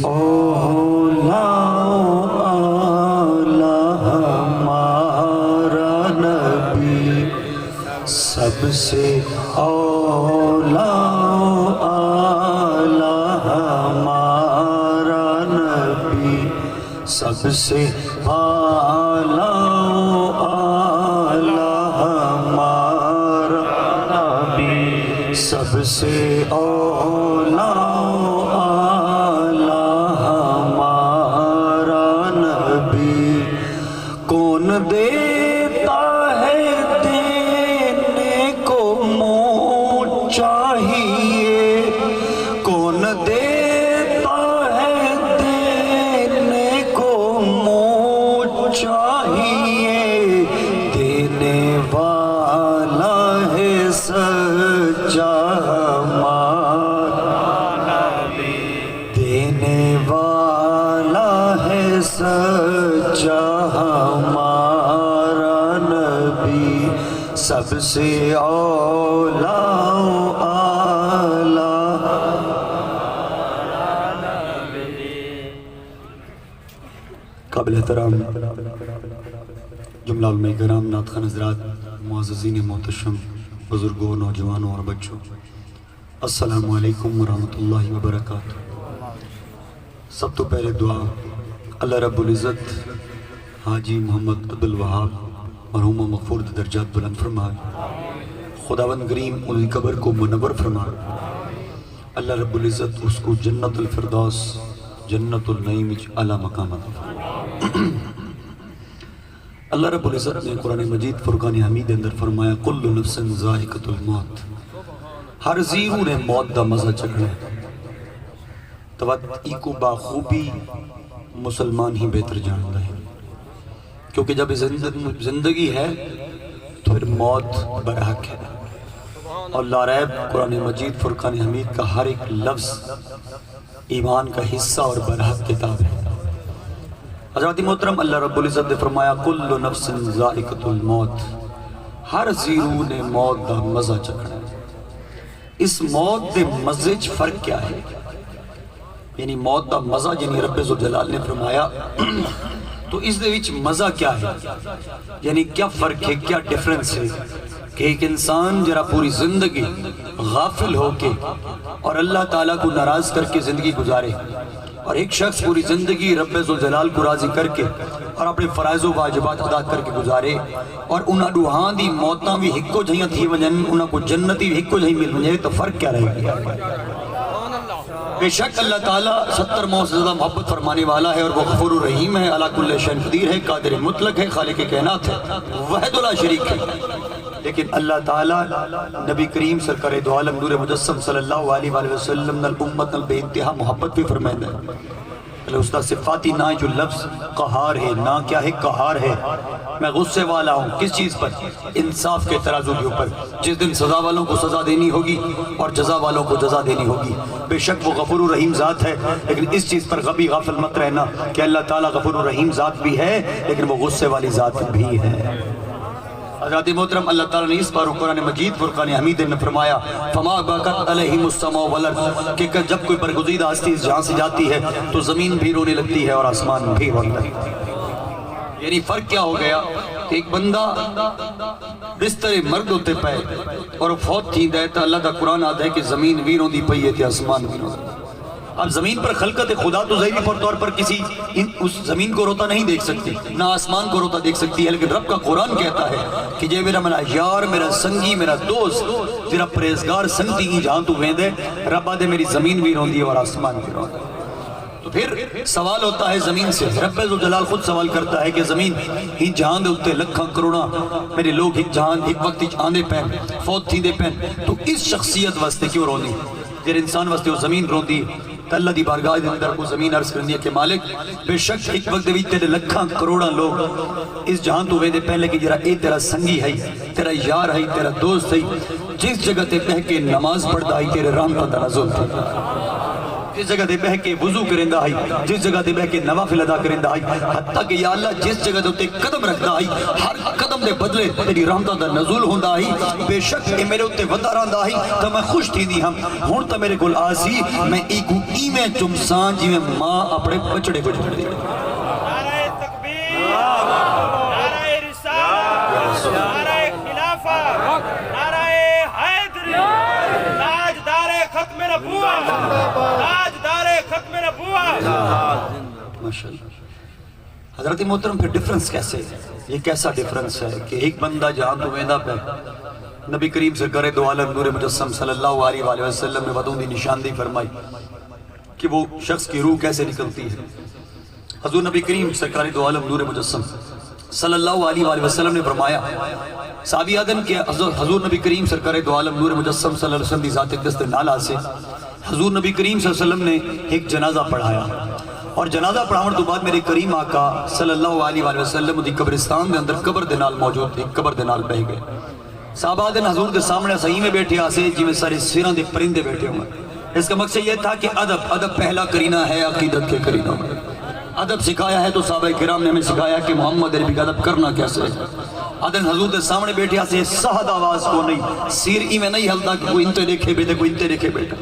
اولا اعلی ہمارا نبی، سب سے اولا اعلی ہمارا نبی، سب سے اعلی اعلی ہمارا نبی، سب سے اولا اعلی ہمارا نبی۔ کون دیتا ہے دینے کو منہ چاہیے، کون دیتا ہے دینے کو منہ چاہیے، دینے والا ہے سچا ہمارا نبی، دینے والا ہے سچا ہمارا نبی، سب سے اولا اعلی۔ قابل احترام جملہ علماء کرام، نعت خوان حضرات، معززین محتشم، بزرگوں، نوجوانوں اور بچوں، السلام علیکم ورحمۃ اللہ وبرکاتہ۔ سب تو پہلے دعا اللہ رب العزت حاجی محمد عبدالوہاب مرحوم و مغفور درجات بلند فرمائے، خداوند کریم ان کی قبر کو منور فرمائے، اللہ رب العزت اس کو جنت الفردوس جنت النعیم اعلیٰ مقام عطا فرمائے۔ اللہ رب العزت نے قرآن مجید فرقان حمید اندر فرمایا کل نفس ذائقۃ الموت، ہر زیرو نے موت دا مزہ چکھنا ہے۔ توتی کو باخوبی مسلمان ہی بہتر جانتا ہے، کیونکہ جب زندگی ہے تو پھر موت برحق ہے، اور لا ریب قرآن مجید فرقان حمید کا ہر ایک لفظ ایمان کا حصہ اور برحق کتاب ہے۔ حضرات محترم، اللہ رب العزت نے فرمایا کل نفس ذائقۃ الموت، ہر زیرو نے موت دا مزہ چکھنا ہے۔ اس موت دے مزے چ فرق کیا ہے؟ یعنی موت دا مزہ یعنی رب ذوالجلال نے فرمایا تو اس دے وچ مزہ کیا ہے، یعنی کیا فرق ہے، کیا ڈیفرنس ہے کہ ایک انسان جرا پوری زندگی غافل ہو کے اور اللہ تعالیٰ کو ناراض کر کے زندگی گزارے، اور ایک شخص پوری زندگی رب ذوالجلال کو راضی کر کے اور اپنے فرائض و واجبات ادا کر کے گزارے، اور انہاں دوہاں دی موتاں بھی ہکو جہیاں تھی ونجن، انہاں کو جنتی بھی ہکو جہی مل ونجے، تو فرق کیا رہے گا؟ بے شک اللہ تعالیٰ 70 ماؤں سے زیادہ محبت فرمانے والا ہے، اور وہ غفور الرحیم ہے، علی کل شیء قدیر ہے، قادر مطلق ہے، خالق کائنات ہے، وحدہ لا شریک ہے۔ لیکن اللہ تعالیٰ نبی کریم سرکار دو عالم نور مجسم صلی اللہ علیہ وآلہ وسلم نل امت نل بے انتہا محبت بھی فرمائندہ ہے۔ اللہ اس کا صفاتی نہ جو لفظ قہار ہے، نہ کیا ہے قہار ہے، میں غصے والا ہوں، کس چیز پر؟ انصاف کے ترازو کے اوپر، جس دن سزا والوں کو سزا دینی ہوگی اور جزا والوں کو جزا دینی ہوگی۔ بے شک وہ غفور الرحیم ذات ہے، لیکن اس چیز پر غبی غافل مت رہنا کہ اللہ تعالیٰ غفور الرحیم ذات بھی ہے، لیکن وہ غصے والی ذات بھی ہے۔ حضرات محترم، اللہ تعالیٰ نے اس بار قرآن مجید فرقان حمید نے فرمایا فما بکت علیہم السماء والارض، کہ جب کوئی برگزیدہ ہستی اس جہاں سے جاتی ہے تو زمین بھی رونے لگتی ہے اور آسمان بھی رونے لگتی ہے۔ یعنی فرق کیا ہو گیا کہ ایک بندہ بستر مرد ہوتے پہ اور فوت تھی دیتا، اللہ کا قرآن آتا ہے کہ زمین بھی روندی پئی ہے کہ آسمان بھی روندی۔ اب زمین پر خلقت خدا تو ظاہری طور پر کسی اس زمین کو روتا نہیں دیکھ سکتی، نہ آسمان کو روتا دیکھ سکتی ہے، لیکن رب کا قرآن کہتا ہے کہ یہ میرا یار، میرا سنگی، میرا دوست، تیرا پریزگار سنگتی کی جہاں تو ویندے، رب آدھے میری زمین بھی روندی ہے اور آسمان بھی روندی ہے۔ تو پھر سوال ہوتا ہے زمین سے، رب ذوالجلال خود سوال کرتا ہے کہ زمین ہی جہاں دے اتے لکھاں کروڑا میرے لوگ ہی جہاں ایک وقت ہی آندے پہن فوت تھی دے پہن، تو اس شخصیت واسطے کیوں روندی؟ جر انسان واسطے وہ زمین روندی، تو اللہ دی بارگاہ دے اندر کو زمین عرض کرندی ہے کہ مالک بے شک ایک وقت بھی تیرے لکھاں کروڑا لوگ اس جہاں تو ویدے پہلے کہ جرا اے تیرا سنگی ہے، تیرا یار ہے، تیرا دوست ہے، جس جگہ تے بہ کے نماز پڑھتا ہے تیرے رحمت دا نزول تھا۔ جس جگہ دے بہ کے وضو کریندا ہے، جس جگہ دے بہ کے نوافل ادا کریندا ہے، حتیٰ کہ یا اللہ جس جگہ دے اتے قدم رکھدا ہے ہر قدم دے بدلے تیری رحمتاں دا نزول ہوندا ہے، بے شک اے میرے اتے ودا رہندا ہے تے میں خوش تھیندی ہاں۔ ہن تے میرے کول آسی میں ایکو ایویں چمساں جویں ماں اپنے بچڑے کو چمڑی۔ نعرہ تکبیر، نعرہ رسالت، نعرہ خلافت، نعرہ حیدری، تاجدار ختم نبوت، تاجدار ختم نبوت۔ ماشاءاللہ۔ حضرت محترم پھر ڈیفرنس کیسے ہے؟ یہ کیسا ڈیفرنس ہے کہ ایک بندہ جہاں تو ویندہ پہ نبی کریم سرکار دو عالم نور مجسم صلی اللہ علیہ وآلہ وسلم نے بدون دی نشاندہی فرمائی کہ وہ شخص کی روح کیسے نکلتی ہے۔ حضور نبی کریم سرکار دو عالم نور مجسم صلی اللہ علیہ وآلہ وسلم نے فرمایا صحابی آدم کہ حضور نبی کریم سرکار دو عالم نور مجسم صلی اللہ علیہ وسلم دی ذات اقدس نالا سے حضور نبی کریم صلی اللہ علیہ وسلم نے ایک جنازہ پڑھایا، اور جنازہ پڑھاون تو بعد میرے کریم آقا صلی اللہ علیہ وآلہ وسلم دی قبرستان دے اندر قبر دے نال موجود تھی، قبر دے نال بہ گئے۔ صحابہ دن حضور دے سامنے صحیح میں بیٹھے آسے جی میں سارے سیران دے پرندے بیٹھے ہوئے۔ اس کا مقصد یہ تھا کہ ادب پہلا کرینہ ہے عقیدت کے کرینہ میں۔ ادب سکھایا ہے تو صحابہ کرام نے ہمیں سکھایا کہ محمد عربی کا ادب کرنا کیسے ہے۔ ادن حضور دے سامنے بیٹھے آسے سہد آواز کو نہیں، سیر میں نہیں ہلتا کہ کوئی انتے دیکھے بیٹھے کوئی انتے دیکھے بیٹھے،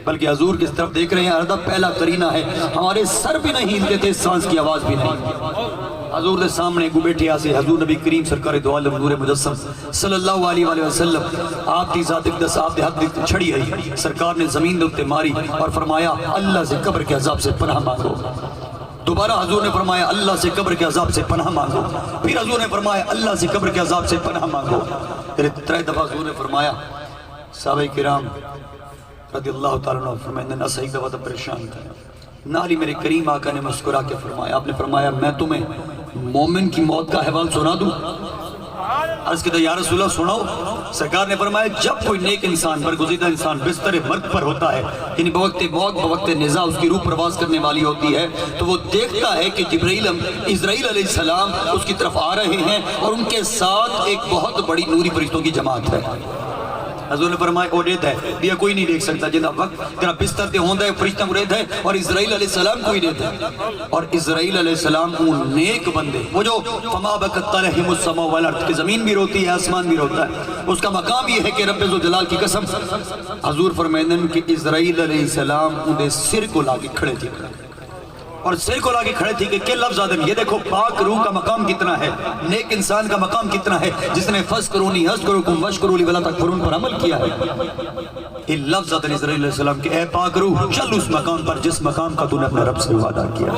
بلکہ حضور کس طرف دیکھ رہے ہیں۔ ادب پہلا کرینہ ہے، ہمارے سر بھی نہیں ہلتے تھے، سانس کی آواز بھی نہیں۔ حضور دے سامنے گو بیٹھے آسے حضور نبی کریم سرکار دو عالم نور مجسم صلی اللہ علیہ وآلہ وسلم آپ دی ذات اقدس آپ دے حق دی چھڑی ہے، سرکار نے زمین دے اتے ماری اور فرمایا اللہ سے قبر کے عذاب سے پناہ مانگو۔ دوبارہ حضور نے فرمایا اللہ سے قبر کے عذاب سے پناہ مانگو، پھر حضور نے فرمایا اللہ سے قبر کے عذاب سے پناہ مانگو، پھر ترے دفعہ حضور نے فرمایا۔ صحابہ کرام رضی اللہ تعالیٰ عنہ فرمائے نہ صحیح دفعہ پریشان تھا، نالی میرے کریم آقا نے مسکرا کے فرمایا، آپ نے فرمایا میں تمہیں مومن کی موت کا احوال سنا دوں؟ عرض کہتا یا رسول اللہ سناؤ۔ سرکار نے فرمایا جب کوئی نیک انسان برگزیدہ انسان بستر مرگ پر ہوتا ہے، یعنی بوقت موت بوقت نزاع اس کی روح پرواز کرنے والی ہوتی ہے، تو وہ دیکھتا ہے کہ اسرائیل علیہ السلام اس کی طرف آ رہے ہیں اور ان کے ساتھ ایک بہت بڑی نوری فرشتوں کی جماعت ہے۔ حضور نے فرمایا او رید ہے یہ کوئی نہیں دیکھ سکتا جنہ وقت تیرا بستر تے ہوندہ ہے فرشتہ کو رید ہے، اور اسرائیل علیہ السلام کوئی رید ہے، اور اسرائیل علیہ السلام ان نیک بندے وہ جو فما بکت رحم السماء والارض کی زمین بھی روتی ہے آسمان بھی روتا ہے، اس کا مقام یہ ہے کہ رب ذوالجلال کی قسم حضور فرمائندن کہ اسرائیل علیہ السلام انہیں سر کو لاگے کھڑے تھے، اور سر کو لاگے کھڑے تھے کہ کیا لفظ آدم یہ دیکھو پاک روح کا مقام کتنا ہے، نیک انسان کا مقام کتنا ہے جس نے فَاسْكُرُونِي أَذْكُرُكُمْ وَاشْكُرُوا لِي وَلَا تَكْفُرُونَ پر عمل کیا ہے۔ یہ لفظ آدم اسرائیل علیہ السلام کہ اے پاک روح چل اس مقام پر جس مقام کا تو نے اپنے رب سے وعدہ کیا۔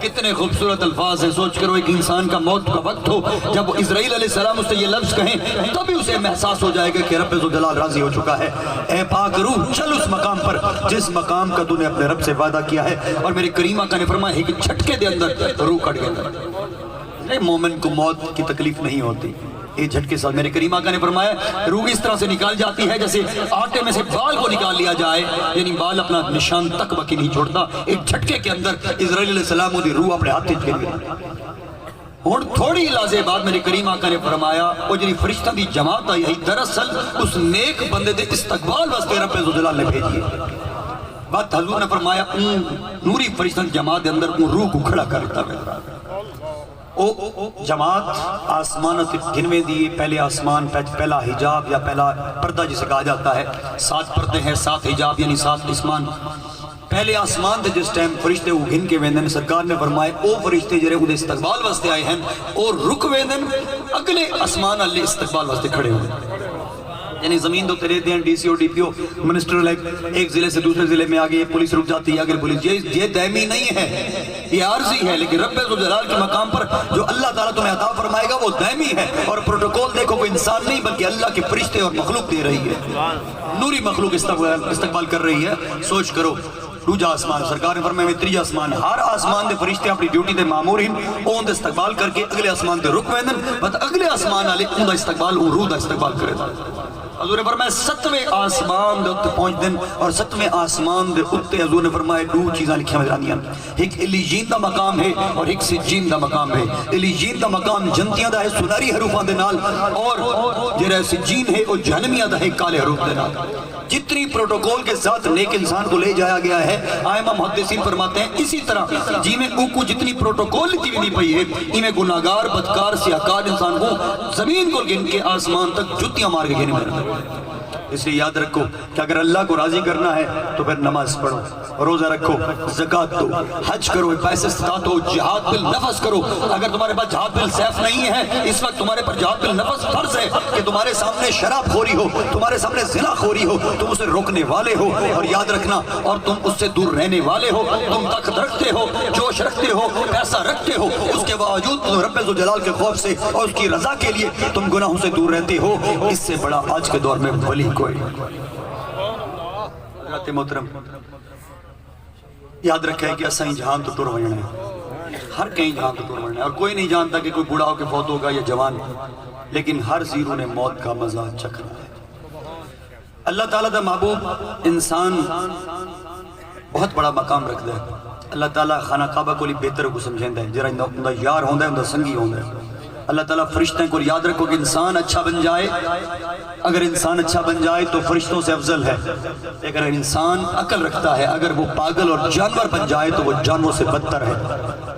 کتنے خوبصورت الفاظ ہیں، سوچ کرو ایک انسان کا موت کا وقت ہو جب اسرائیل علیہ السلام اس سے یہ لفظ کہیں تبھی اسے محساس ہو جائے گا کہ رب ذوالجلال راضی ہو چکا ہے۔ اے پاک روح چل اس مقام پر جس مقام کا تو نے اپنے رب سے وعدہ کیا ہے، اور میرے کریم آقا نے فرمایا ہے کہ جھٹکے دے اندر روح کٹ گیا۔ مومن کو موت کی تکلیف نہیں ہوتی، ایک جھٹکے ساتھ میرے کریم آقا نے فرمایا روح اس طرح سے نکال جاتی ہے جیسے آٹے میں سے بال کو نکال لیا جائے، یعنی بال اپنا نشان تک باقی نہیں چھوڑتا، ایک جھٹکے کے اندر اسرائیل علیہ السلام دی روح اپنے ہاتھ گر گئی۔ اور تھوڑی لازے بعد میرے کریم آقا نے فرمایا وہ جنہی فرشتہ دی جماعت آئی ہے دراصل اس نیک بندے دے استقبال واسطے رب ذوالجلال نے بھیجی ہے۔ بات حضور نے فرمایا نوری فرشتہ دی جماعت دے اندر ان روح کو کھڑا کرتا ہے۔ او جماعت آسمان گنوے دی پہلے آسمان پہلا حجاب یا پہلا پردہ جسے کہا جاتا ہے، 7 پردے ہیں 7 حجاب یعنی 7 آسمان۔ پہلے آسمان دے جس ٹائم فرشتے وہ گن کے ویندن سرکار نے فرمائے او فرشتے جرے انہیں استقبال واسطے آئے ہیں اور رک ویندن اگلے آسمان اللہ استقبال واسطے کھڑے ہوئے، یعنی زمین دو تیرے دیں D C O D P O minister ایک ضلع سے دوسرے ضلع میں آگے پولیس رک جاتی ہے، اگر پولیس یہ دائمی نہیں ہے، یہ عارضی ہے، لیکن رب ذوالجلال کے مقام پر جو اللہ تعالیٰ تمہیں عطا فرمائے گا وہ دائمی ہے، اور پروٹوکول دیکھو کوئی انسان نہیں بلکہ اللہ کے فرشتے اور مخلوق دے رہی ہے، نوری مخلوق استقبال کر رہی ہے۔ سوچ کرو دوجا آسمان سرکار نے فرمایا میں 3 آسمان، ہر آسمان دے فرشتے اپنی ڈیوٹی دے مامور ہیں، اون دے استقبال کر کے اگلے آسمان دے رک ویندن، بس اگلے آسمان والے اون دا استقبال اون روح دا استقبال کرے دا۔ حضور نے فرمایا 7ویں آسمان دے اتنے پہنچ دن اور 7ویں آسمان دے اتنے حضور نے فرمایا 2 چیزاں لکھیں میں جانیاں، ایک علیین دا مقام ہے اور ایک سجین دا مقام ہے۔ علیین دا مقام جنتیاں دا ہے سنہری حروفاں دے نال، اور جڑا سجین ہے وہ جہنمیاں دا ہے کالے حروف دے نال۔ جتنی پروٹوکول کے ساتھ نیک انسان کو لے جایا گیا ہے، آئمہ محدثین فرماتے ہیں اسی طرح جی میں اوکو جتنی پروٹوکول لیتی بھی نہیں پئی ہے، میں گناہگار بدکار سیاہکار انسان کو زمین کو گن کے آسمان تک جتیاں مار کے گنے میں۔ اس لیے یاد رکھو کہ اگر اللہ کو راضی کرنا ہے تو پھر نماز پڑھو، روزہ رکھو، زکوٰۃ دو، حج کرو، پیسے استطاعت ہو، جہاد بالنفس کرو۔ اگر تمہارے پاس جہاد بالسیف نہیں ہے، اس وقت تمہارے پر جہاد بالنفس فرض ہے کہ تمہارے سامنے شراب خوری ہو، تمہارے سامنے زنا خوری ہو، تم اسے روکنے والے ہو، اور یاد رکھنا اور تم اس سے دور رہنے والے ہو۔ تم طاقت رکھتے ہو، جوش رکھتے ہو، پیسہ رکھتے ہو، اس کے باوجود تم رب ذوالجلال کے خوف سے اور اس کی رضا کے لیے تم گناہوں سے دور رہتے ہو۔ اس سے بڑا آج کے دور میں ولی کوئی حضرت محترم یاد رکھے کہ اساں جہان تو ٹر وجنا ہے، ہر کہیں جہان تو ٹر وجنا ہے، اور کوئی نہیں جانتا کہ کوئی بوڑھا ہو کے فوت ہوگا یا جوان، لیکن ہر زیرو نے موت کا مزہ چکھنا ہے۔ اللہ تعالیٰ دا محبوب انسان بہت بڑا مقام رکھتا ہے۔ اللہ تعالیٰ خانہ کعبہ کو لی بہتر کو سمجھیں ہے، جرا اندہ یار ہوندہ ہے، اندہ سنگی ہوندہ ہے۔ اللہ تعالیٰ فرشتیں کو یاد رکھو کہ انسان اچھا بن جائے، اگر انسان اچھا بن جائے تو فرشتوں سے افضل ہے، اگر انسان عقل رکھتا ہے، اگر وہ پاگل اور جانور بن جائے تو وہ جانور سے بدتر ہے۔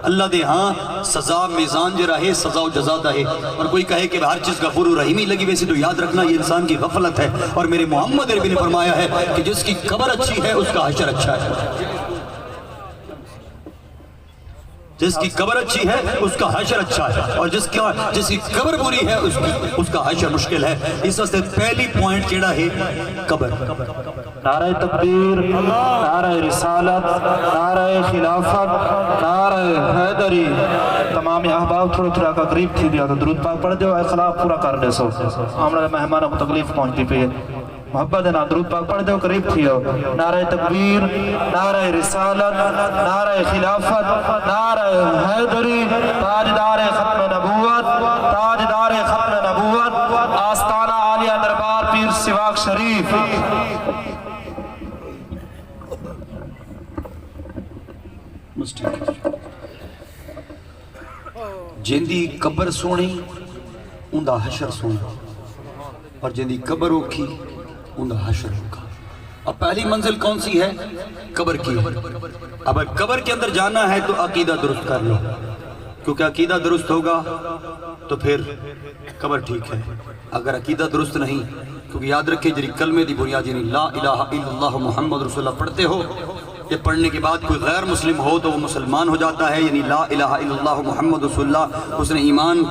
اللہ دے ہاں سزا میزان جو رہے سزا و جزا دا ہے، اور کوئی کہے کہ ہر چیز غفور و رحیمی لگی ویسے تو یاد رکھنا یہ انسان کی غفلت ہے، اور میرے محمد عربی نے فرمایا ہے کہ جس کی قبر اچھی ہے اس کا حشر اچھا ہے، جس کی قبر اچھی ہے اس کا حشر اچھا ہے، اور جس کی قبر بری ہے اس کا حشر مشکل ہے۔ اس واسطے پہلی پوائنٹ کیڑا ہے قبر۔ نعرہ تکبیر، نعرہ رسالت، نعرہ خلافت، نعرہ حیدری۔ تمام احباب تھوڑا تھوڑا کا قریب تھی دیا تو درود پاک پڑھ دیو، اخلاق پورا کر دے سو ہمارے مہمانوں کو تکلیف پہنچتی پئی ہے۔ محبت ہے نا، درود پاک پڑھ دیو، قریب تھی ہو۔ نعرہ تکبیر، نعرہ رسالت، نعرہ خلافت، نعرہ حیدری، تاجدار ختم نبوت، تاجدار ختم نبوت، آستانہ عالیہ دربار پیر سواق شریف۔ جیندی قبر سونی اندہ حشر سونا، اور جیندی قبر اوکھی اندہ حشر ہوگا۔ اب پہلی منزل کون سی ہے؟ قبر کی ہے۔ اب قبر کے اندر جانا ہے تو عقیدہ درست کر لو، کیونکہ عقیدہ درست ہوگا تو پھر قبر ٹھیک ہے۔ اگر عقیدہ درست نہیں، کیونکہ یاد رکھے جری کلمے دی بنیاد یعنی لا الہ الا اللہ محمد رسول اللہ پڑھتے ہو، یہ پڑھنے کے بعد کوئی غیر مسلم ہو تو وہ مسلمان ہو جاتا ہے، یعنی لا الہ الا اللہ محمد رسول اللہ، اس نے ایمان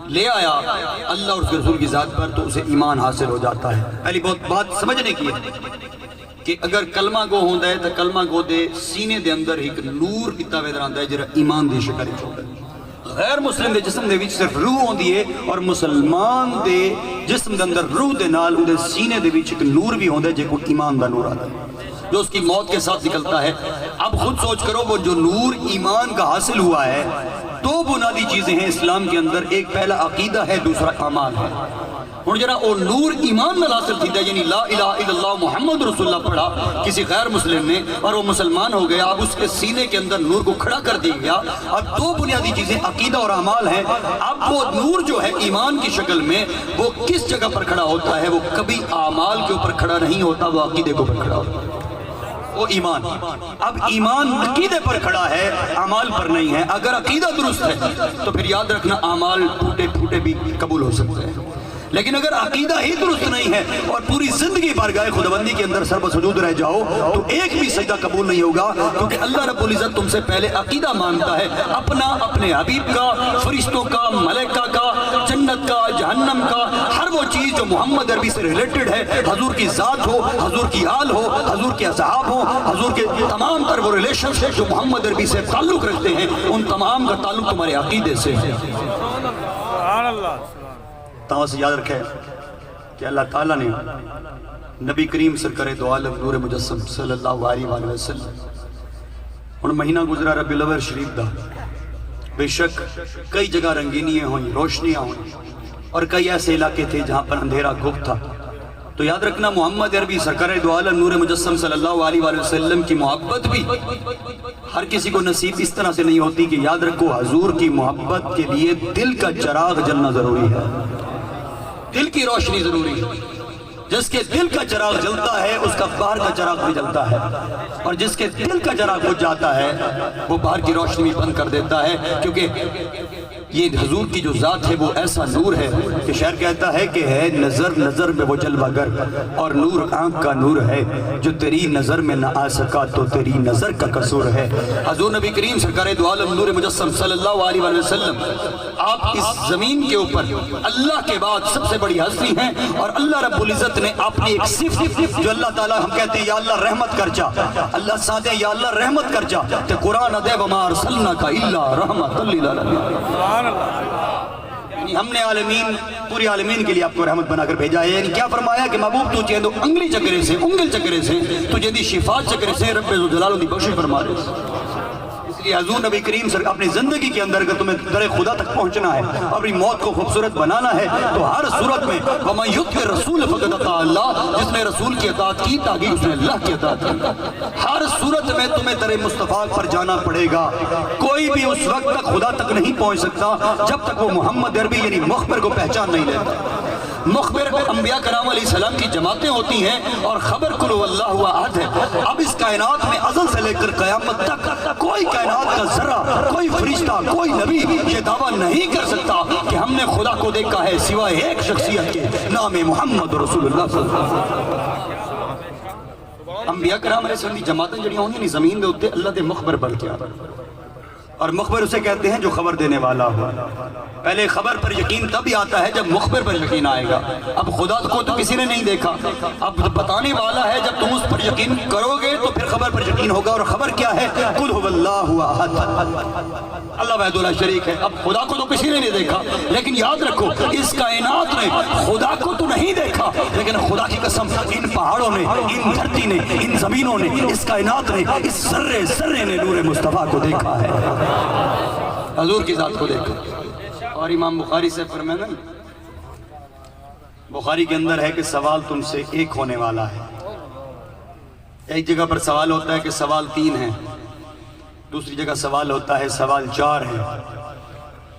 لے آیا اللہ اور اس کے رسول کی ذات پر تو اسے ایمان حاصل ہو جاتا ہے۔ پہلی بات سمجھنے کی ہے کہ اگر کلمہ گو ہوندہ ہے تو کلمہ گو دے سینے دے اندر ایک نور کتا ویدر آندہ ہے جرہ ایمان دے شکاری چھوڑا ہے۔ غیر مسلم دے جسم دے وچ صرف روح ہوندی ہے، اور مسلمان دے جسم دے اندر روح دے نال اندے سینے دے وچ ایک نور بھی ہوندہ ہے جے کو ایمان دا نور آتا ہے جو اس کی موت کے ساتھ نکلتا ہے۔ اب خود سوچ کرو وہ جو نور ایمان کا حاصل ہوا ہے، دو بنیادی چیزیں ہیں اسلام کے اندر، ایک پہلا عقیدہ ہے، دوسرا اعمال ہے۔ اور جرا وہ نور ایمان نال حاصل تھی یعنی لا الہ الا اللہ محمد رسول اللہ پڑھا کسی غیر مسلم نے اور وہ مسلمان ہو گیا، اب اس کے سینے کے اندر نور کو کھڑا کر دیا گیا۔ اب دو بنیادی چیزیں عقیدہ اور اعمال ہیں۔ اب وہ نور جو ہے ایمان کی شکل میں وہ کس جگہ پر کھڑا ہوتا ہے؟ وہ کبھی اعمال کے اوپر کھڑا نہیں ہوتا، وہ عقیدے کے اوپر کھڑا ہوتا ہے، وہ ایمان۔ اب ایمان عقیدے پر کھڑا ہے، اعمال پر نہیں ہے۔ اگر عقیدہ درست ہے تو پھر یاد رکھنا اعمال ٹوٹے پھوٹے بھی قبول ہو سکتے ہیں، لیکن اگر عقیدہ ہی درست نہیں ہے اور پوری زندگی بارگاہ خداوندی کے اندر سر بسجود رہ جاؤ تو ایک بھی سجدہ قبول نہیں ہوگا، کیونکہ اللہ رب العزت تم سے پہلے عقیدہ مانگتا ہے اپنا، اپنے حبیب کا، فرشتوں کا، ملائکہ کا، جنت کا، جہنم کا، ہر وہ چیز جو محمد عربی سے ریلیٹڈ ہے، حضور کی ذات ہو، حضور کی آل ہو، حضور کے اصحاب ہو، حضور کے تمام تر وہ ریلیشن جو محمد عربی سے تعلق رکھتے ہیں، ان تمام کا تعلق تمہارے عقیدے سے ہے۔ تاں سے یاد رکھے کہ اللہ تعالیٰ نے نبی کریم سرکار دو عالم نور مجسم صلی اللہ علیہ وآلہ وسلم، ان مہینہ گزرا ربیع الاول شریف دا، بے شک کئی جگہ رنگینیاں ہوئیں، روشنیاں ہوئیں، اور کئی ایسے علاقے تھے جہاں پر اندھیرا گھپ تھا، تو یاد رکھنا محمد عربی سرکار دو عالم نور مجسم صلی اللہ علیہ وآلہ وسلم کی محبت بھی ہر کسی کو نصیب اس طرح سے نہیں ہوتی کہ یاد رکھو حضور کی محبت کے لیے دل کا چراغ جلنا ضروری ہے، دل کی روشنی ضروری ہے۔ جس کے دل کا چراغ جلتا ہے اس کا باہر کا چراغ بھی جلتا ہے، اور جس کے دل کا چراغ بجھ جاتا ہے وہ باہر کی روشنی بھی بند کر دیتا ہے، کیونکہ یہ حضور کی جو ذات ہے وہ ایسا نور ہے کہ شاعر کہتا ہے کہ ہے نظر نظر میں وہ جلوہ گر، اور نور آنکھ کا نور ہے، جو تیری نظر میں نہ آ سکا تو تیری نظر کا قصور ہے۔ حضور نبی کریم سرکار دو عالم نور مجسم صلی اللہ علیہ وآلہ وسلم آپ اس زمین کے اوپر اللہ کے بعد سب سے بڑی ہستی ہیں، اور اللہ رب العزت نے اپنی ایک صفت جو اللہ تعالیٰ ہم کہتے ہیں یا اللہ رحمت کر جا، اللہ سادے یا اللہ رحمت کر جا، تو قرآن دے وما ارسلناک الا رحمۃ للعالمین، یعنی ہم نے عالمین پوری عالمین کے لیے آپ کو رحمت بنا کر بھیجا ہے۔ یعنی کیا فرمایا کہ محبوب تو چاہے تو انگلی چکرے سے انگل چکرے سے تجھے دی شفا چکرے سے رب ذوالجلال دی بخشش فرما رہے۔ اس لیے حضور نبی کریم صلی اپنی زندگی کے اندر اگر تمہیں در خدا تک پہنچنا ہے، اپنی موت کو خوبصورت بنانا ہے، تو ہر صورت میں وَمَن يُطِعِ الرَّسُولَ فَقَدْ أَطَاعَ اللَّهَ، جس نے رسول کی اطاعت کی تاکہ اس نے اللہ کی اطاعت کی۔ ہر صورت میں تمہیں در مصطفیٰ پر جانا پڑے گا۔ کوئی بھی اس وقت تک خدا تک نہیں پہنچ سکتا جب تک وہ محمد عربی یعنی مخبر کو پہچان نہیں لیتا۔ مخبر انبیاء کرام علیہ السلام کی جماعتیں ہوتی ہیں، اور خبر قل هو اللہ احد ہے۔ اب اس کائنات میں ازل سے لے کر قیامت تک کوئی کائنات کا ذرہ، کوئی فرشتہ، کوئی نبی یہ دعویٰ نہیں کر سکتا کہ ہم نے خدا کو دیکھا ہے سوائے ایک شخصیت کے، نام محمد رسول اللہ صلی اللہ علیہ وسلم۔ انبیاء کرام علیہ السلام کی جماعتیں جڑیاں ہوں گی زمین دے ہوتے اللہ دے مخبر بڑھ کے آتا، اور مخبر اسے کہتے ہیں جو خبر دینے والا ہو۔ پہلے خبر پر یقین تب ہی آتا ہے جب مخبر پر یقین آئے گا۔ اب خدا کو تو کسی نے نہیں دیکھا، اب بتانے والا ہے، جب تم اس پر یقین کرو گے تو پھر خبر پر یقین ہوگا۔ اور خبر کیا ہے؟ قل هو اللہ احد، اللہ وحدہ لا شریک ہے۔ اب خدا کو تو کسی نے نہیں دیکھا، لیکن یاد رکھو اس کائنات نے خدا کو تو نہیں دیکھا، لیکن خدا کی قسم ان پہاڑوں نے، ان دھرتی نے، ان زمینوں نے، اس کائنات نے، اس ذرے ذرے نے نور مصطفیٰ کو دیکھا ہے، حضور کی ذات کو دیکھا۔ اور امام بخاری سے فرمایا، بخاری کے اندر ہے کہ سوال تم سے ایک ہونے والا ہے۔ ایک جگہ پر سوال ہوتا ہے کہ سوال 3 ہیں، دوسری جگہ سوال ہوتا ہے سوال 4 ہیں،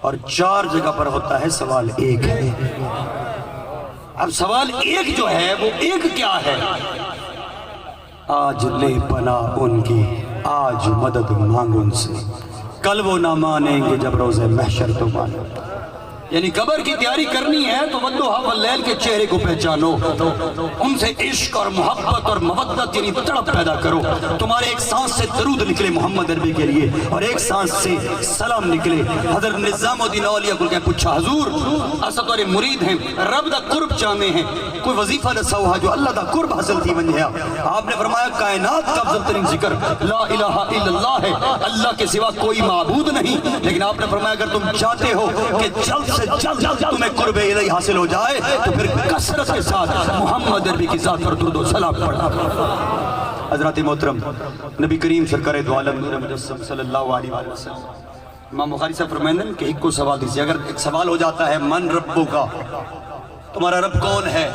اور 4 جگہ پر ہوتا ہے سوال 1 ہے۔ اب سوال 1 جو ہے وہ 1 کیا ہے؟ آج لے پناہ ان کی، آج مدد مانگ ان سے، کل وہ نہ مانیں گے جب روز محشر تو مانو۔ یعنی قبر کی تیاری کرنی ہے تو والضحیٰ واللیل کے چہرے کو پہچانو، ان سے عشق اور محبت اور مودت یعنی تڑپ پیدا کرو۔ تمہارے ایک سانس سے درود نکلے محمد عربی کے لیے، اور ایک سانس سے سلام نکلے۔ حضرت نظام الدین اولیاء کو پوچھا، حضور اسد اور مرید ہیں، رب دا قرب چاہنے ہیں، کوئی وظیفہ دسا ہوا جو اللہ دا قرب حاصل تھی بن گیا۔ آپ نے فرمایا کائنات کا افضل ترین ذکر لا الہ الا اللہ ہے، اللہ کے سوا کوئی معبود نہیں۔ لیکن آپ نے فرمایا اگر تم چاہتے ہو کہ جلد سے جلد تمہیں قرب الہی حاصل ہو جائے تو پھر کثرت کے ساتھ محمد عربی کی ذات پر درود و سلام پڑھا۔ حضرات محترم نبی کریم سرکار دو عالم نور مجسم صلی اللہ علیہ وآلہ وسلم، امام بخاری سے فرمائیں کہ ایک کو سوال دیجیے، اگر ایک سوال ہو جاتا ہے من ربو کا، تمہارا رب کون ہے،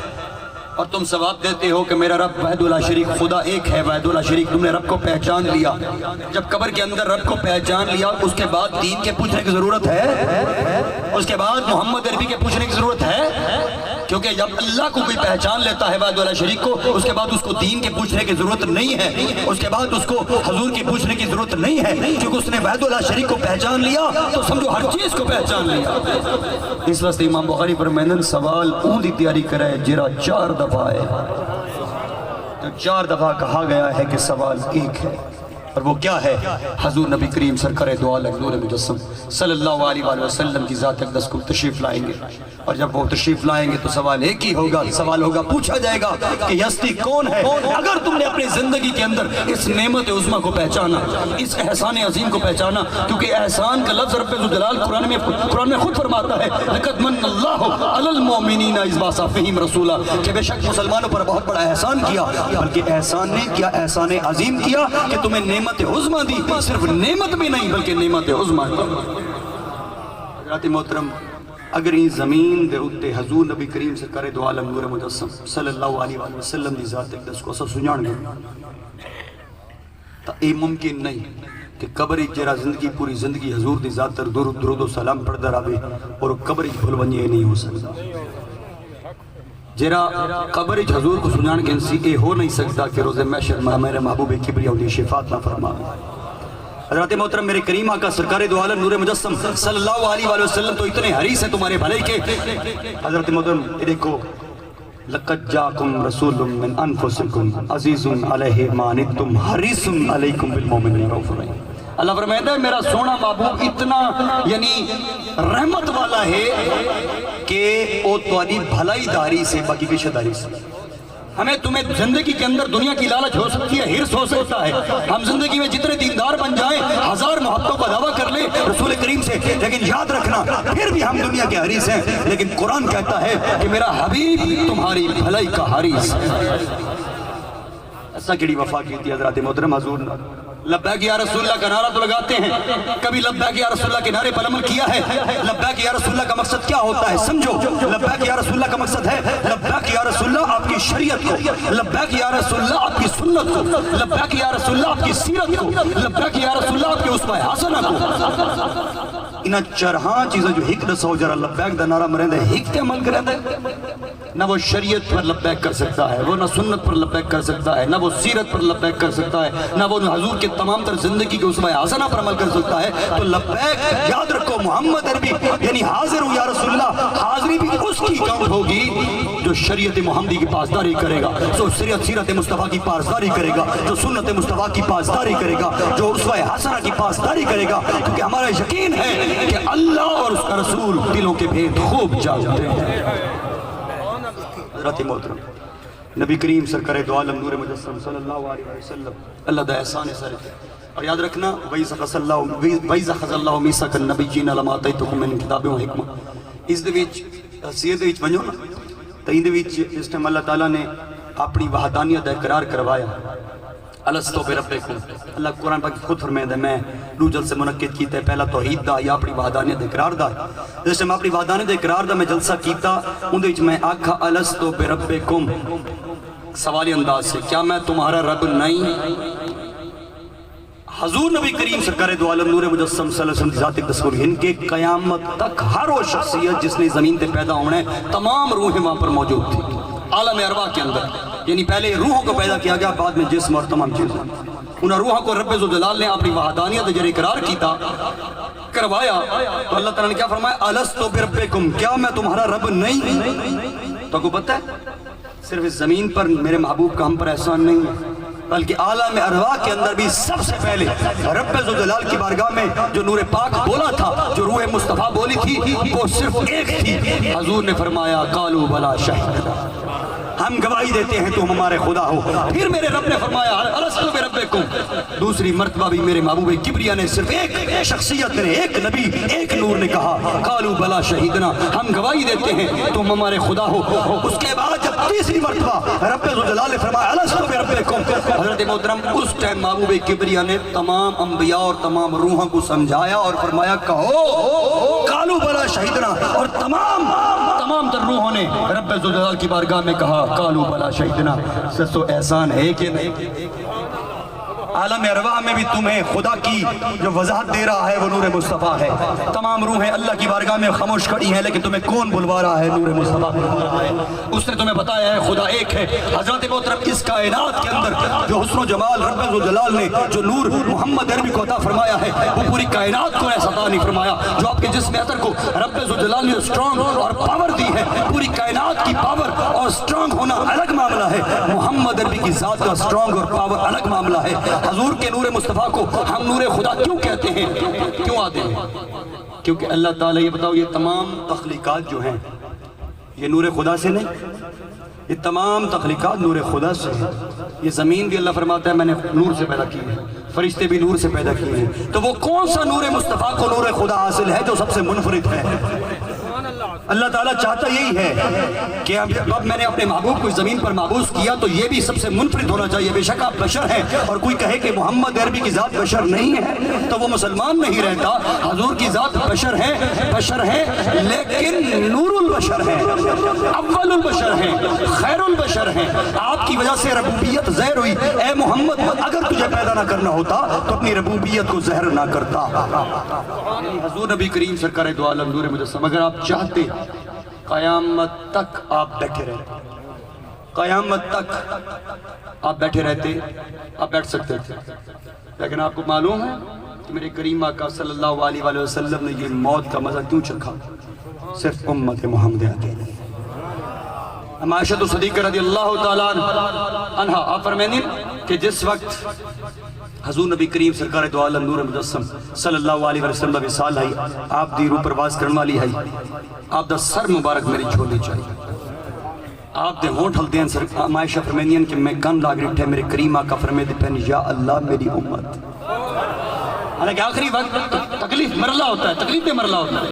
اور تم ثواب دیتے ہو کہ میرا رب وحدہ لا شریک، خدا ایک ہے وحدہ لا شریک، تم نے رب کو پہچان لیا۔ جب قبر کے اندر رب کو پہچان لیا اس کے بعد دین کے پوچھنے کی ضرورت ہے؟ اس کے بعد محمد عربی کے پوچھنے کی ضرورت ہے؟ کیونکہ جب اللہ کو کوئی پہچان لیتا ہے وحدہ لا شریک کو، اس کے بعد اس کو دین کے پوچھنے کی ضرورت نہیں ہے، اس کے بعد اس کو حضور کی پوچھنے کی ضرورت نہیں ہے، کیونکہ اس نے وحدہ لا شریک کو پہچان لیا تو سمجھو ہر چیز کو پہچان لیا۔ اس واسطے امام بخاری فرمائیں سوال اون دی تیاری کرے جرا 4 دفعہ ہے، تو 4 دفعہ کہا گیا ہے کہ سوال 1 ہے، اور وہ کیا ہے؟ حضور نبی کریم سرکار دو عالم نور مجسم صلی اللہ علیہ وآلہ وسلم کی ذات اقدس کو تشریف لائیں گے، اور جب وہ تشریف لائیں گے تو سوال ایک ہی ہوگا، سوال ہوگا، پوچھا جائے گا کہ یہ ہستی کون ہے؟ اگر تم نے اپنی زندگی کے اندر اس نعمت عظمیٰ کو پہچانا، اس احسان عظیم کو پہچانا، کیونکہ احسان کا لفظ رب ذوالجلال قرآن میں خود فرماتا ہے لَقَدْ مَنَّ اللَّهُ عَلَى الْمُؤْمِنِينَ إِذْ بَعَثَ فِيهِمْ رَسُولًا، کہ بے شک مسلمانوں پر بہت بڑا احسان کیا، بلکہ احسان نے کیا، احسان عظیم کیا کہ تمہیں نعمت عظمیٰ دی، صرف نعمت بھی نہیں بلکہ نعمت عظمیٰ دی۔ حضرات محترم اگر یہ زمین دے اتے حضور نبی کریم سرکار دو عالم نور مجسم صلی اللہ علیہ وآلہ وسلم دی ذات اقدس کو اسا سنجان گئے تا اے ممکن نہیں کہ قبری جرا زندگی پوری زندگی حضور دی ذات تر درود و سلام پڑھ در آبے اور قبری بھول ونجے نہیں ہو سکتا جرا قبری حضور کو سنجان گئے سی اے ہو نہیں سکتا کہ روز محشر میرے محبوب کبریہ دی شفاعت نہ فرما حضرت محترم میرے کریم آقا سرکار دو عالم نور مجسم صلی اللہ علیہ وآلہ وسلم تو اتنے حریص ہیں تمہارے بھلائی کے حضرت محترم دیکھو لقد جاکم رسول من انفسکم عزیز علیہ ما عنتم حریص علیکم بالمومنین رؤوف رحیم اللہ فرمائے ہے میرا سونا محبوب اتنا یعنی رحمت والا ہے کہ وہ تمہاری بھلائی داری سے باقی کی شداری سے ہمیں تمہیں زندگی کے اندر دنیا کی لالچ ہو سکتی ہے حرص ہو سکتا ہے ہم زندگی میں جتنے دیندار بن جائیں ہزار محبتوں کا دعویٰ کر لیں رسول کریم سے لیکن یاد رکھنا پھر بھی ہم دنیا کے حریص ہیں لیکن قرآن کہتا ہے کہ میرا حبیب تمہاری بھلائی کا حریص ایسا کیڑی وفا کی تھی حضرت محترم حضور لبیک یا رسول اللہ کا نعرہ تو لگاتے ہیں کبھی لبیک یا رسول اللہ کے نعرے پر عمل کیا ہے لبیک یا رسول اللہ کا مقصد کیا ہوتا ہے سمجھو لبیک یا رسول اللہ کا مقصد ہے لبیک یا رسول اللہ آپ کی شریعت کو لبیک یا رسول اللہ آپ کی سنت کو لبیک یا رسول اللہ آپ کی سیرت کو لبیک یا رسول اللہ آپ کے اسوہ حسنہ کو انہا چرہاں چیزیں جو حق نسو جرہ لبیک دا نعرہ مرین دے حق تے عمل کریں دے نہ وہ شریعت پر لبیک کر سکتا ہے وہ نہ سنت پر لبیک کر سکتا ہے نہ وہ سیرت پر لبیک کر سکتا ہے نہ وہ حضور کے تمام تر زندگی کے اسوہ حسنہ پر عمل کر سکتا ہے تو لبیک یاد رکھو محمد عربی یعنی حاضر ہوں یا رسول اللہ حاضری بھی اس کی کاؤنٹ ہوگی جو شریعت محمدی کی پاسداری کرے گا جو سیرت مصطفیٰ کی پاسداری کرے گا جو سنت مصطفیٰ کی پاسداری کرے گا جو اسوہ حسنہ کی پاسداری کرے گا کیونکہ ہمارا یقین ہے کہ اللہ اور اس کا رسول دلوں کے بھید خوب جانتے ہیں حضرت محترم نبی کریم سرکار دو عالم نور مجسم صلی اللہ علیہ وسلم اللہ دا احسان سر اور یاد رکھنا وَإِذَا خَذَ اللَّهُ مِيثَاقَ النَّبِيِّينَ لَمَا آتَيْتُكُم مِّن كِتَابٍ وَحِکْمَةٍ اس دے وچ سیرت وچ ونجو نا تے ان دے وچ اس ٹائم اللہ تعالیٰ نے اپنی وحدانیت اقرار کروایا الستو بربکم اللہ قرآن پاک خود فرمائے دے میں دو جلسے منعقد کیتا ہے پہلا توحید دا یا اپنی وحدانیت اقرار دا جس میں اپنی وحدانیت اقرار دا میں جلسہ کیتا ان دے وچ میں آکھا الستو بربکم سوالی انداز سے کیا میں تمہارا رب نہیں حضور نبی کریم سرکار دو عالم نور مجسم صلی اللہ علیہ وسلم ذات اقدس ان کے قیامت تک ہر وہ شخصیت جس نے زمین تے پیدا ہونے تمام روحیں وہاں پر موجود تھی عالم ارواح کے اندر یعنی پہلے روحوں کو پیدا کیا گیا بعد میں جسم اور تمام چیزیں انہاں روحوں کو رب ذوالجلال نے اپنی وحدانیت جرے اقرار کیتا کروایا تو اللہ تعالیٰ نے کیا فرمایا الستو بربکم کیا میں تمہارا رب نہیں تو کو پتہ ہے صرف اس زمین پر میرے محبوب کا ہم پر احسان نہیں ہے بلکہ عالم ارواح کے اندر بھی سب سے پہلے رب ذوالجلال کی بارگاہ میں جو نور پاک بولا تھا جو روح مصطفیٰ بولی تھی وہ صرف ایک تھی حضور نے فرمایا قالوا بلا شہدنا ہم گواہی دیتے ہیں تم ہمارے خدا ہو پھر میرے رب نے فرمایا الستو بربکم دوسری مرتبہ بھی میرے محبوب کبریہ نے صرف ایک شخصیت نے ایک نبی ایک نور نے کہا قالوا بلا شہیدنا ہم گواہی دیتے ہیں تم ہمارے خدا ہو اس کے بعد جب تیسری مرتبہ رب ذوالجلال نے فرمایا الستو بربکم حضرت محترم اس ٹائم محبوب کبریہ نے تمام انبیاء اور تمام روحوں کو سمجھایا اور فرمایا کہو قالوا بلا شہیدنا اور تمام تر روحوں نے رب ذوالجلال کی بارگاہ میں کہا قالوا بلا شہیدنا سسو احسان ہے کہ نہیں عالم ارواح میں بھی تمہیں خدا کی جو وضاحت دے رہا ہے وہ نور مصطفیٰ ہے تمام روحیں اللہ کی بارگاہ میں خاموش کھڑی ہیں لیکن تمہیں کون بلوا رہا ہے نور مصطفیٰ اس نے تمہیں بتایا ہے خدا ایک ہے حضرت محترم اس کائنات کے اندر جو حسن و جمال رب ذوالجلال نے جو نور محمد عربی کو عطا فرمایا ہے وہ پوری کائنات کو ایسا عطا نہیں فرمایا جو آپ کے جسم اثر کو رب ذوالجلال نے اسٹرانگ اور پاور دی ہے پوری کائنات کی پاور اور اسٹرانگ ہونا الگ معاملہ ہے محمد عربی کی ذات کا اسٹرانگ اور پاور الگ معاملہ ہے حضور کے نور مصطفیٰ کو ہم نور خدا کیوں کہتے ہیں کیوں آتے ہیں کیونکہ اللہ تعالیٰ یہ بتاؤ یہ تمام تخلیقات جو ہیں یہ نور خدا سے نہیں یہ تمام تخلیقات نور خدا سے ہیں یہ زمین بھی اللہ فرماتا ہے میں نے نور سے پیدا کی ہے فرشتے بھی نور سے پیدا کیے ہیں تو وہ کون سا نور مصطفیٰ کو نور خدا حاصل ہے جو سب سے منفرد ہے اللہ تعالیٰ چاہتا یہی ہے کہ اب میں نے اپنے محبوب کو زمین پر معبوس کیا تو یہ بھی سب سے منفرد ہونا چاہیے. بے شک آپ بشر ہیں, اور کوئی کہے کہ محمد عربی کی ذات بشر نہیں ہے تو وہ مسلمان نہیں رہتا. حضور کی ذات بشر ہے لیکن نور البشر ہے, اول البشر ہیں, خیر البشر ہیں. آپ کی وجہ سے ربوبیت زہر ہوئی. اے محمد, اگر تجھے پیدا نہ کرنا ہوتا تو اپنی ربوبیت کو زہر نہ کرتا. حضور نبی کریم سرکار دو عالم نور مجسم, اگر آپ چاہتے قیامت تک آپ بیٹھے رہتے, قیامت تک آپ بیٹھے رہتے, آپ بیٹھ سکتے تھے, لیکن آپ کو معلوم ہے کہ میرے کریم آقا صلی اللہ علیہ وآلہ وسلم نے یہ موت کا مزہ کیوں چکھا؟ صرف امت محمدیہ کے لیے. عائشہ صدیقہ رضی اللہ تعالیٰ عنہ آپ فرمائیں کہ جس وقت حضور نبی کریم سرکار دو عالم نور مجسم صلی اللہ علیہ وسلم وصال ہے, آپ دی روح پرواز کرنے والی ہے, آپ دا سر مبارک میری جھولی چاہیے, آپ دے ہونٹ ہل دین. عائشہ فرمائیں کہ میں کن لاگ رٹھے میرے کریم آقا فرمائے پہن یا اللہ میری امت. حالانکہ آخری وقت تکلیف مرلہ ہوتا ہے, تکلیف پہ مرلہ ہوتا ہے.